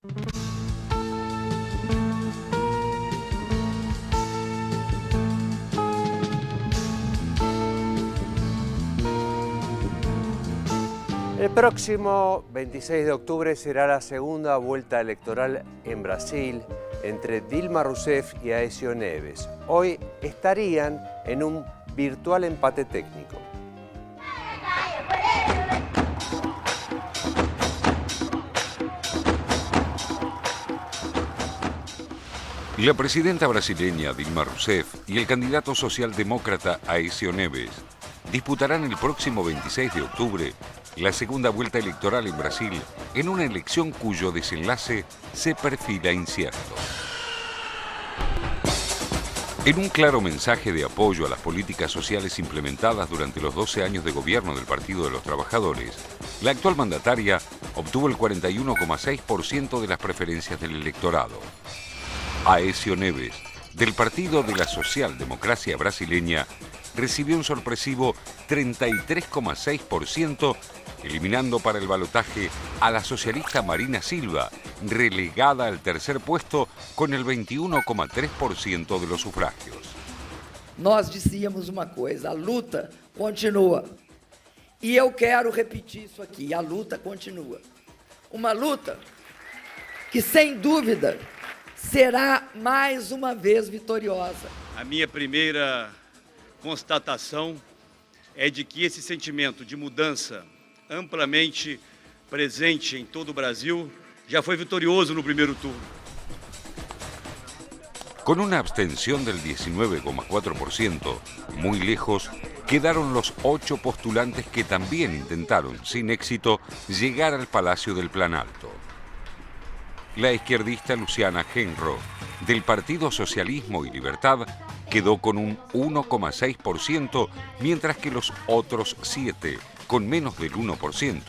El próximo 26 de octubre será la segunda vuelta electoral en Brasil entre Dilma Rousseff y Aécio Neves. Hoy estarían en un virtual empate técnico. La presidenta brasileña Dilma Rousseff y el candidato socialdemócrata Aécio Neves disputarán el próximo 26 de octubre la segunda vuelta electoral en Brasil en una elección cuyo desenlace se perfila incierto. En un claro mensaje de apoyo a las políticas sociales implementadas durante los 12 años de gobierno del Partido de los Trabajadores, la actual mandataria obtuvo el 41,6% de las preferencias del electorado. Aécio Neves, del Partido de la Socialdemocracia Brasileña, recibió un sorpresivo 33,6%, eliminando para el balotaje a la socialista Marina Silva, relegada al tercer puesto con el 21,3% de los sufragios. Nós dizíamos uma coisa, a luta continua. E eu quero repetir isso aqui, a luta continua. Uma luta que, sem dúvida, será mais uma vez vitoriosa. A minha primeira constatação é de que esse sentimento de mudança amplamente presente em todo o Brasil já foi vitorioso no primeiro turno. Con una abstención del 19,4%, muy lejos quedaron los 8 postulantes que también intentaron, sin éxito, llegar al Palacio del Planalto. La izquierdista Luciana Genro, del Partido Socialismo y Libertad, quedó con un 1,6%, mientras que los otros 7, con menos del 1%.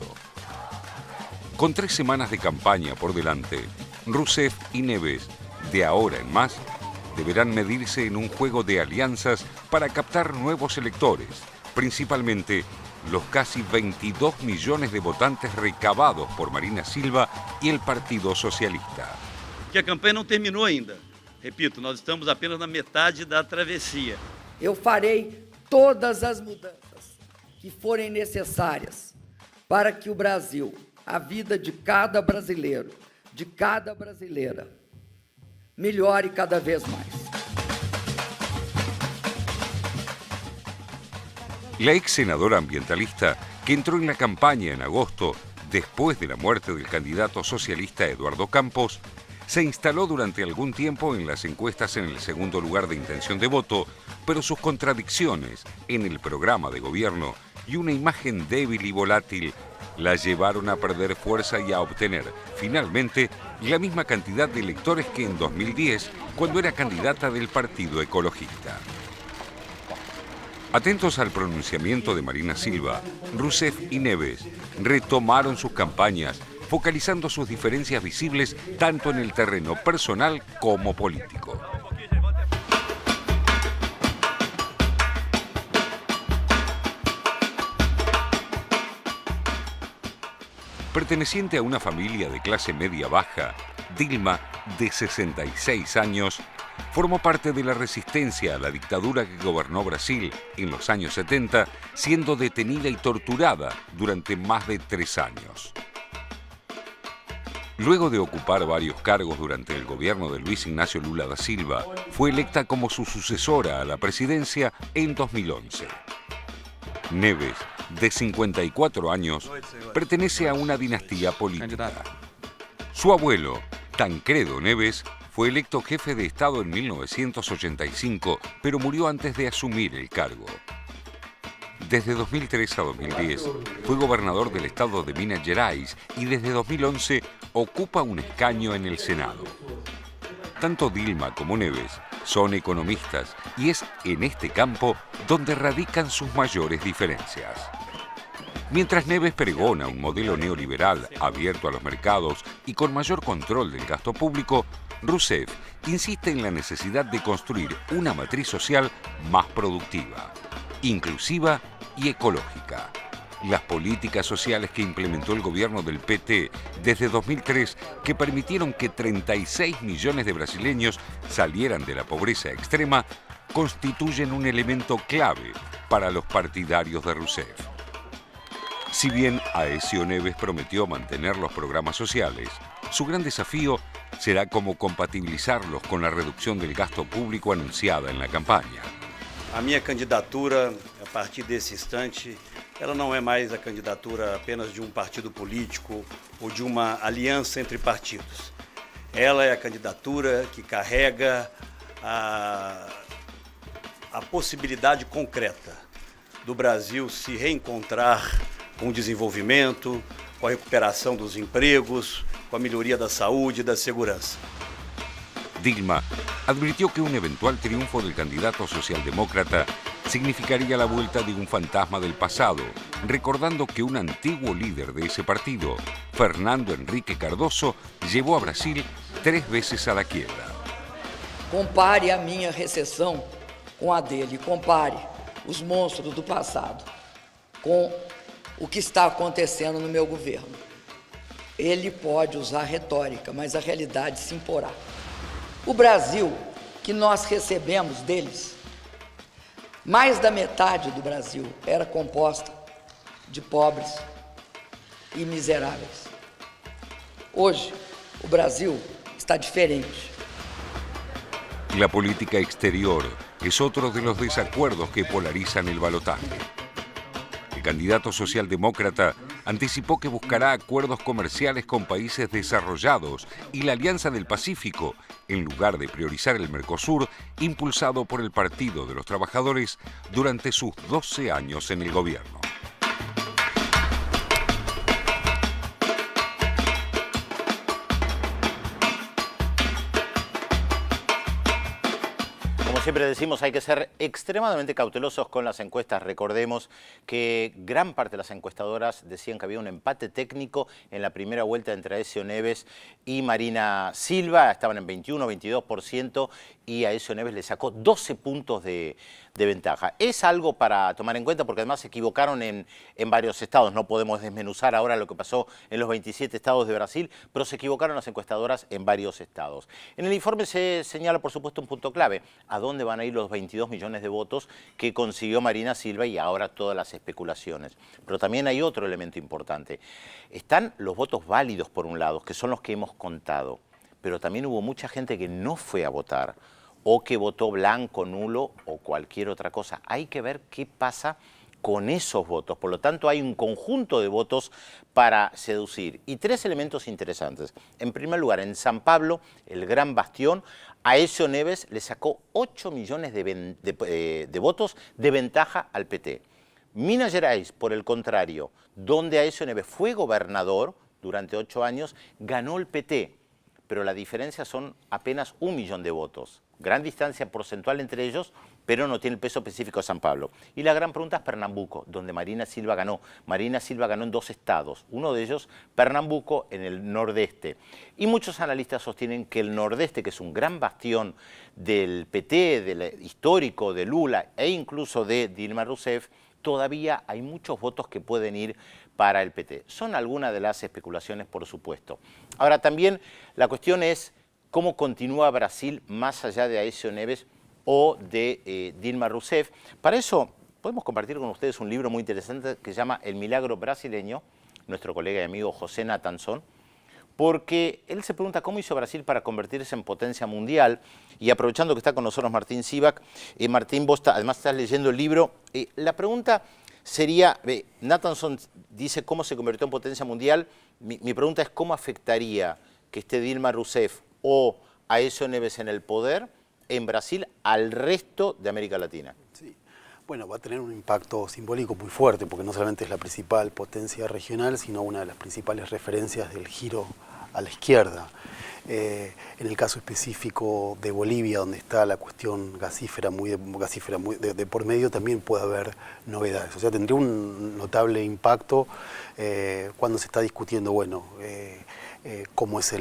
Con 3 semanas de campaña por delante, Rousseff y Neves, de ahora en más, deberán medirse en un juego de alianzas para captar nuevos electores, principalmente los casi 22 millones de votantes recabados por Marina Silva y el Partido Socialista. Que a campanha não terminou ainda. Repito, nós estamos apenas na metade da travessia. Eu farei todas as mudanças que forem necessárias para que o Brasil, a vida de cada brasileiro, de cada brasileira, melhore cada vez mais. La ex senadora ambientalista, que entró en la campaña en agosto, después de la muerte del candidato socialista Eduardo Campos, se instaló durante algún tiempo en las encuestas en el segundo lugar de intención de voto, pero sus contradicciones en el programa de gobierno y una imagen débil y volátil la llevaron a perder fuerza y a obtener, finalmente, la misma cantidad de electores que en 2010, cuando era candidata del Partido Ecologista. Atentos al pronunciamiento de Marina Silva, Rousseff y Neves retomaron sus campañas, focalizando sus diferencias visibles tanto en el terreno personal como político. Perteneciente a una familia de clase media-baja, Dilma, de 66 años, formó parte de la resistencia a la dictadura que gobernó Brasil en los años 70, siendo detenida y torturada durante más de 3 años. Luego de ocupar varios cargos durante el gobierno de Luis Ignacio Lula da Silva, fue electa como su sucesora a la presidencia en 2011. Neves, de 54 años, pertenece a una dinastía política. Su abuelo, Tancredo Neves, fue electo jefe de Estado en 1985, pero murió antes de asumir el cargo. Desde 2003 a 2010 fue gobernador del estado de Minas Gerais y desde 2011 ocupa un escaño en el Senado. Tanto Dilma como Neves son economistas y es en este campo donde radican sus mayores diferencias. Mientras Neves pregona un modelo neoliberal abierto a los mercados y con mayor control del gasto público, Rousseff insiste en la necesidad de construir una matriz social más productiva, inclusiva y ecológica. Las políticas sociales que implementó el gobierno del PT desde 2003 que permitieron que 36 millones de brasileños salieran de la pobreza extrema, constituyen un elemento clave para los partidarios de Rousseff. Si bien Aécio Neves prometió mantener los programas sociales, su gran desafío será cómo compatibilizarlos con la reducción del gasto público anunciada en la campaña. A minha candidatura, a partir desse instante, ela não é mais a candidatura apenas de um partido político ou de uma aliança entre partidos. Ela é a candidatura que carrega a possibilidade concreta do Brasil se reencontrar com o desenvolvimento, com a recuperação dos empregos, com a melhoria da saúde e da segurança. Dilma advirtió que un eventual triunfo del candidato socialdemócrata significaría la vuelta de un fantasma del pasado, recordando que un antiguo líder de ese partido, Fernando Henrique Cardoso, llevó a Brasil 3 veces a la quiebra. Compare a minha recessão com a dele, compare os monstros do passado com o que está acontecendo no meu governo. Ele pode usar retórica, mas a realidade se imporá. O Brasil que nós recebemos deles, mais da metade do Brasil era composta de pobres e miseráveis. Hoje, o Brasil está diferente. La política exterior es otro de los desacuerdos que polarizan el balotaje. El candidato socialdemócrata anticipó que buscará acuerdos comerciales con países desarrollados y la Alianza del Pacífico, en lugar de priorizar el Mercosur, impulsado por el Partido de los Trabajadores durante sus 12 años en el gobierno. Siempre decimos, hay que ser extremadamente cautelosos con las encuestas. Recordemos que gran parte de las encuestadoras decían que había un empate técnico en la primera vuelta entre Aécio Neves y Marina Silva. Estaban en 21, 22% y Aécio Neves le sacó 12 puntos de ventaja. Es algo para tomar en cuenta porque además se equivocaron en varios estados. No podemos desmenuzar ahora lo que pasó en los 27 estados de Brasil, pero se equivocaron las encuestadoras en varios estados. En el informe se señala, por supuesto, un punto clave. ¿A dónde van a ir los 22 millones de votos que consiguió Marina Silva y ahora todas las especulaciones? Pero también hay otro elemento importante. Están los votos válidos, por un lado, que son los que hemos contado, pero también hubo mucha gente que no fue a votar o que votó blanco, nulo o cualquier otra cosa. Hay que ver qué pasa con esos votos. Por lo tanto, hay un conjunto de votos para seducir. Y 3 elementos interesantes. En primer lugar, en San Pablo, el gran bastión, Aécio Neves le sacó 8 millones de votos de ventaja al PT. Minas Gerais, por el contrario, donde Aécio Neves fue gobernador durante 8 años, ganó el PT, pero la diferencia son apenas 1 millón de votos. Gran distancia porcentual entre ellos, pero no tiene el peso específico de San Pablo. Y la gran pregunta es Pernambuco, donde Marina Silva ganó. Marina Silva ganó en 2 estados, uno de ellos Pernambuco en el nordeste. Y muchos analistas sostienen que el nordeste, que es un gran bastión del PT, histórico de Lula e incluso de Dilma Rousseff, todavía hay muchos votos que pueden ir para el PT. Son algunas de las especulaciones, por supuesto. Ahora también la cuestión es cómo continúa Brasil más allá de Aécio Neves o de Dilma Rousseff. Para eso podemos compartir con ustedes un libro muy interesante que se llama El Milagro Brasileño, nuestro colega y amigo José Nathanson, porque él se pregunta cómo hizo Brasil para convertirse en potencia mundial. Y aprovechando que está con nosotros Martín Sivak, Martín, vos además estás leyendo el libro, la pregunta sería, Nathanson dice cómo se convirtió en potencia mundial, mi pregunta es cómo afectaría que esté Dilma Rousseff o Aécio Neves en el poder en Brasil al resto de América Latina. Sí. Bueno, va a tener un impacto simbólico muy fuerte, porque no solamente es la principal potencia regional, sino una de las principales referencias del giro a la izquierda. En el caso específico de Bolivia, donde está la cuestión gasífera de por medio, también puede haber novedades. O sea, tendría un notable impacto cuando se está discutiendo, bueno, cómo es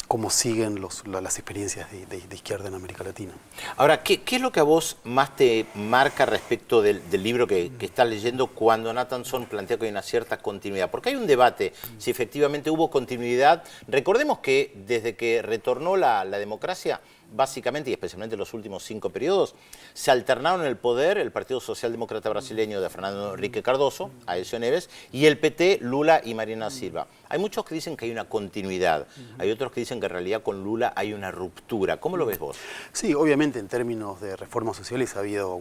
cómo siguen las experiencias de izquierda en América Latina. Ahora, ¿qué es lo que a vos más te marca respecto del libro que estás leyendo cuando Nathanson plantea que hay una cierta continuidad? Porque hay un debate si efectivamente hubo continuidad. Recordemos que desde que retornó la democracia, básicamente, y especialmente en los últimos 5 periodos, se alternaron en el poder el Partido Socialdemócrata Brasileño de Fernando Henrique Cardoso, Aécio Neves, y el PT, Lula y Marina Silva. Hay muchos que dicen que hay una continuidad, hay otros que dicen que en realidad con Lula hay una ruptura. ¿Cómo lo ves vos? Sí, obviamente en términos de reformas sociales ha habido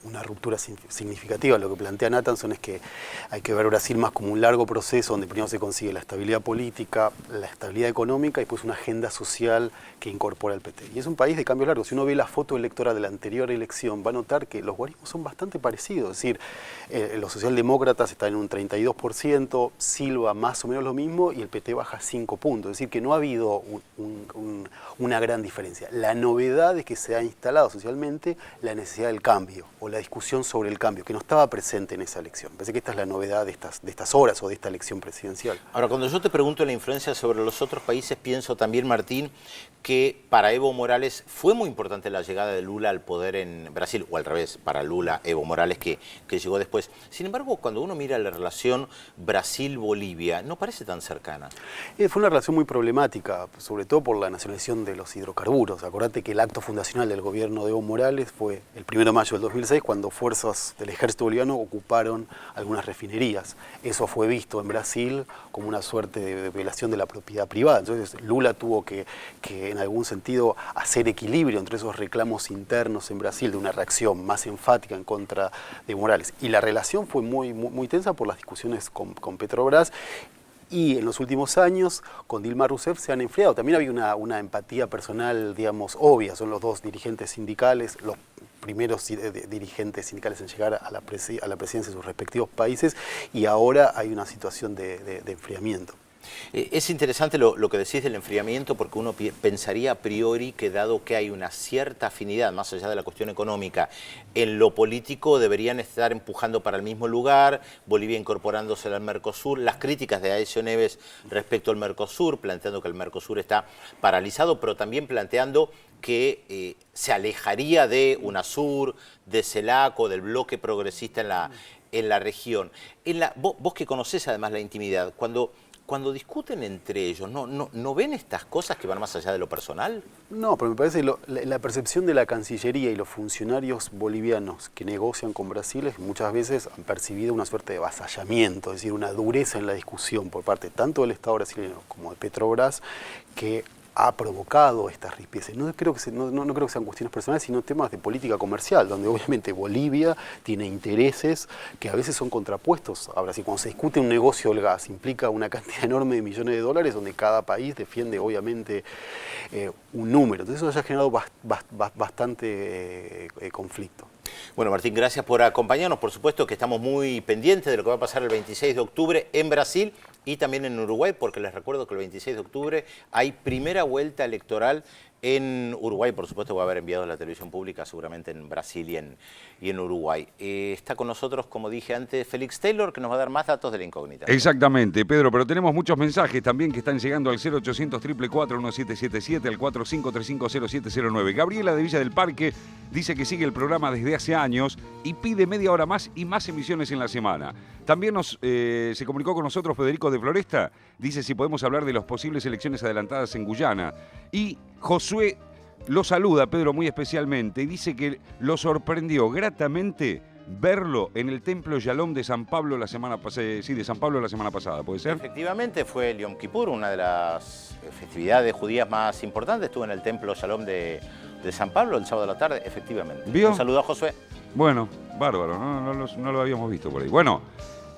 una ruptura significativa. Lo que plantea Nathanson es que hay que ver Brasil más como un largo proceso donde primero se consigue la estabilidad política, la estabilidad económica y después una agenda social que incorpora el PT. Y es un país de cambios largos. Si uno ve la foto electoral de la anterior elección, va a notar que los guarismos son bastante parecidos. Es decir, los socialdemócratas están en un 32%, Silva más o menos lo mismo y el PT baja 5 puntos. Es decir, que no ha habido una gran diferencia. La novedad es que se ha instalado socialmente la necesidad del cambio o la discusión sobre el cambio, que no estaba presente en esa elección. Parece que esta es la novedad de estas horas o de esta elección presidencial. Ahora, cuando yo te pregunto la influencia sobre los otros países, pienso también, Martín, que para Evo Morales fue muy importante la llegada de Lula al poder en Brasil, o al revés, para Lula, Evo Morales, que llegó después. Sin embargo, cuando uno mira la relación Brasil-Bolivia, no parece tan cercana. Fue una relación muy problemática, sobre todo por la nacionalización de los hidrocarburos. Acordate que el acto fundacional del gobierno de Evo Morales fue el 1 de mayo del 2006, cuando fuerzas del ejército boliviano ocuparon algunas refinerías. Eso fue visto en Brasil como una suerte de violación de la propiedad privada. Entonces Lula tuvo que en algún sentido hacer equilibrio entre esos reclamos internos en Brasil de una reacción más enfática en contra de Morales. Y la relación fue muy tensa por las discusiones con Petrobras. Y en los últimos años, con Dilma Rousseff se han enfriado. También había una empatía personal, digamos, obvia. Son los dos dirigentes sindicales, los primeros dirigentes sindicales en llegar a la presidencia de sus respectivos países, y ahora hay una situación de enfriamiento. Es interesante lo que decís del enfriamiento, porque uno pensaría a priori que dado que hay una cierta afinidad, más allá de la cuestión económica, en lo político deberían estar empujando para el mismo lugar, Bolivia incorporándose al Mercosur, las críticas de Aécio Neves respecto al Mercosur, planteando que el Mercosur está paralizado, pero también planteando que se alejaría de UNASUR, de CELAC o del bloque progresista en la región. Vos que conocés además la intimidad, cuando discuten entre ellos, ¿no ven estas cosas que van más allá de lo personal? No, pero me parece que la percepción de la Cancillería y los funcionarios bolivianos que negocian con Brasil es muchas veces han percibido una suerte de avasallamiento, es decir, una dureza en la discusión por parte tanto del Estado brasileño como de Petrobras, que ha provocado estas rispidezes. No creo que sean cuestiones personales, sino temas de política comercial, donde obviamente Bolivia tiene intereses que a veces son contrapuestos a Brasil. Cuando se discute un negocio del gas, implica una cantidad enorme de millones de dólares, donde cada país defiende obviamente un número. Entonces eso ya ha generado bastante conflicto. Bueno, Martín, gracias por acompañarnos. Por supuesto que estamos muy pendientes de lo que va a pasar el 26 de octubre en Brasil y también en Uruguay, porque les recuerdo que el 26 de octubre hay primera vuelta electoral en Uruguay. Por supuesto va a haber enviado a la televisión pública, seguramente en Brasil y en Uruguay. Está con nosotros, como dije antes, Félix Taylor, que nos va a dar más datos de la incógnita. Exactamente, Pedro, pero tenemos muchos mensajes también que están llegando al 0800 444 1777, al 45350709. Gabriela de Villa del Parque dice que sigue el programa desde hace años y pide media hora más y más emisiones en la semana. También se comunicó con nosotros Federico de Floresta, dice si podemos hablar de las posibles elecciones adelantadas en Guyana. Y Josué lo saluda, Pedro, muy especialmente, y dice que lo sorprendió gratamente verlo en el Templo Yalom de San Pablo la semana pasada, ¿puede ser? Efectivamente, fue el Yom Kippur, una de las festividades judías más importantes. Estuvo en el Templo Yalom de San Pablo el sábado de la tarde, efectivamente. ¿Vio? Un saludo a Josué. Bueno, bárbaro, no lo habíamos visto por ahí. Bueno,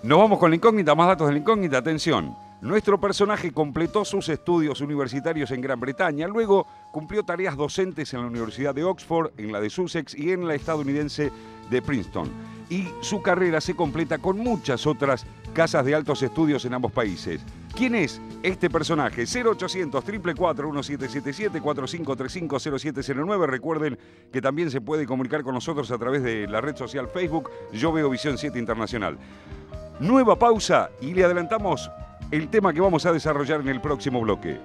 nos vamos con la incógnita, más datos de la incógnita. Atención, nuestro personaje completó sus estudios universitarios en Gran Bretaña, luego cumplió tareas docentes en la Universidad de Oxford, en la de Sussex y en la estadounidense de Princeton. Y su carrera se completa con muchas otras casas de altos estudios en ambos países. ¿Quién es este personaje? 0800 444 1777 4535 0709. Recuerden que también se puede comunicar con nosotros a través de la red social Facebook Yo Veo Visión 7 Internacional. Nueva pausa y le adelantamos el tema que vamos a desarrollar en el próximo bloque.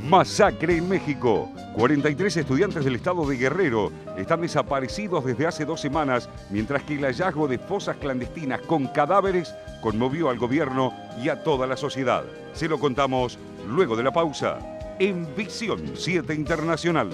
Masacre en México. 43 estudiantes del estado de Guerrero están desaparecidos desde hace 2 semanas, mientras que el hallazgo de fosas clandestinas con cadáveres conmovió al gobierno y a toda la sociedad. Se lo contamos luego de la pausa en Visión 7 Internacional.